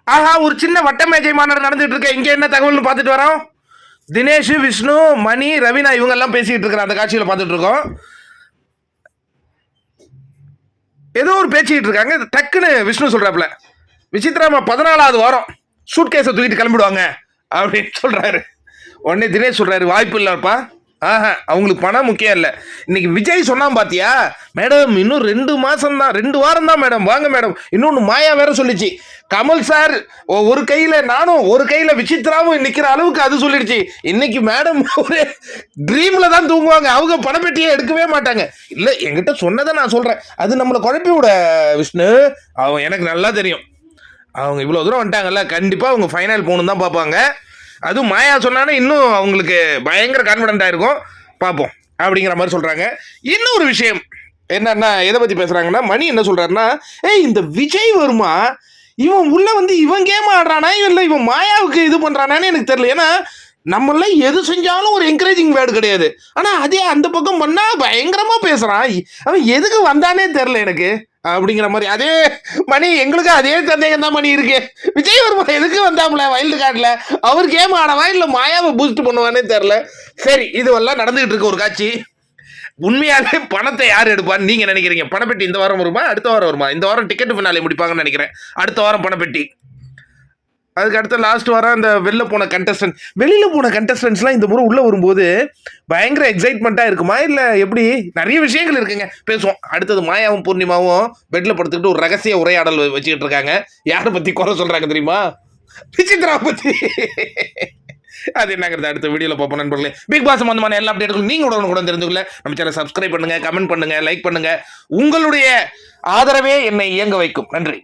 ஆஹா, ஒரு சின்ன வட்ட மேஜை மாநாடு நடந்துட்டு இருக்க. இங்க என்ன தகவல்னு பார்த்துட்டு வரோம். தினேஷ், விஷ்ணு, மணி, ரவீனா இவங்க எல்லாம் பேசிட்டு இருக்கிற அந்த காட்சியில பார்த்துட்டு இருக்கோம். ஏதோ ஒரு பேசிட்டு இருக்காங்க. டக்குன்னு விஷ்ணு சொல்றாப்ல, விசித்ராமா 14வது வாரம் சூட் கேஸை தூக்கிட்டு கிளம்பிடுவாங்க அப்படின்னு சொல்றாரு. உடனே தினேஷ் சொல்றாரு, வாய்ப்பு இல்லப்பா. ஆஹா, அவங்களுக்கு பணம் முக்கியம் இல்லை. இன்னைக்கு விஜய் சொன்னான் பாத்தியா மேடம், இன்னும் 2 மாசம் தான், 2 வாரம் தான் மேடம், வாங்க மேடம். இன்னொன்னு மாயா வேற சொல்லிச்சு, கமல் சார் ஒரு கையில நானும் ஒரு கையில விசித்ராவும் நிக்கிற அளவுக்கு அது சொல்லிடுச்சு. இன்னைக்கு மேடம் ஒரு ட்ரீம்ல தான் தூங்குவாங்க, அவங்க பணப்பெட்டியை எடுக்கவே மாட்டாங்க. இல்ல, என்கிட்ட சொன்னதை நான் சொல்றேன், அது நம்மளை குழப்பி விட விஷ்ணு. அவன் எனக்கு நல்லா தெரியும், அவங்க இவ்வளோ தூரம் வந்துட்டாங்கல்ல, கண்டிப்பாக அவங்க ஃபைனல் போகணும் தான் பார்ப்பாங்க. அதுவும் மாயா சொன்னானே இன்னும் அவங்களுக்கு பயங்கர கான்ஃபிடென்ட்டாக இருக்கும். பார்ப்போம் அப்படிங்கிற மாதிரி சொல்கிறாங்க. இன்னொரு விஷயம் என்னன்னா, எதை பற்றி பேசுகிறாங்கன்னா, மணி என்ன சொல்கிறாருன்னா, இந்த விஜய் வருமா, இவன் உள்ள வந்து இவன் கேம் ஆடுறானா இல்லை இவன் மாயாவுக்கு இது பண்ணுறானான்னு எனக்கு தெரியல. ஏன்னா நம்மள எது செஞ்சாலும் ஒரு என்கரேஜிங் வேர்டு கிடையாது. ஆனால் அதே அந்த பக்கம் பண்ணால் பயங்கரமாக பேசுகிறான். அவன் எதுக்கு வந்தானே தெரில எனக்கு அப்படிங்கிற மாதிரி. அதே மணி எங்களுக்கு அதே சந்தேகம் தான் மணி இருக்கு. விஜய் வர்மா எதுக்கு வந்தாப்புல வைல்டு கார்டில், அவர் கேம் ஆடவா இல்லை மாயாவை பூஸ்ட் பண்ணுவானே தெரில. சரி, இதுவெல்லாம் நடந்துகிட்டு இருக்க ஒரு காட்சி. உண்மையாலே பணத்தை யார் எடுப்பான்னு நீங்க நினைக்கிறீங்க? பணப்பெட்டி இந்த வாரம் வருமா, அடுத்த வாரம் வருமா? இந்த வாரம் டிக்கெட் ஃபினாலே முடிப்பாங்கன்னு நினைக்கிறேன். அடுத்த வாரம் பணப்பெட்டி. அதுக்கு அடுத்த லாஸ்ட் வாரம் இந்த வெளில போன கண்டஸ்டன்ஸ்லாம் இந்த முறை உள்ள வரும்போது பயங்கர எக்ஸைட்மெண்ட்டாக இருக்குமா இல்லை எப்படி? நிறைய விஷயங்கள் இருக்குங்க, பேசுவோம். அடுத்தது மாயாவும் பூர்ணிமாவும் பெட்டில் படுத்துக்கிட்டு ஒரு ரகசிய உரையாடல் வச்சுக்கிட்டு இருக்காங்க. யாரை பற்றி குறை சொல்கிறாங்க தெரியுமா? விசித்ரா பற்றி. அது என்னங்கிறது அடுத்த வீடியோவில் பார்ப்போம் நண்பர்களே. பிக் பாஸ் சம்பந்தமான எல்லா அப்டேட்டுகளும் நீங்கள் உடனுக்குடன் தெரிஞ்சுக்கல நம்ம சேனல் சப்ஸ்கிரைப் பண்ணுங்கள், கமெண்ட் பண்ணுங்கள், லைக் பண்ணுங்கள். உங்களுடைய ஆதரவே என்னை இயங்க வைக்கும். நன்றி.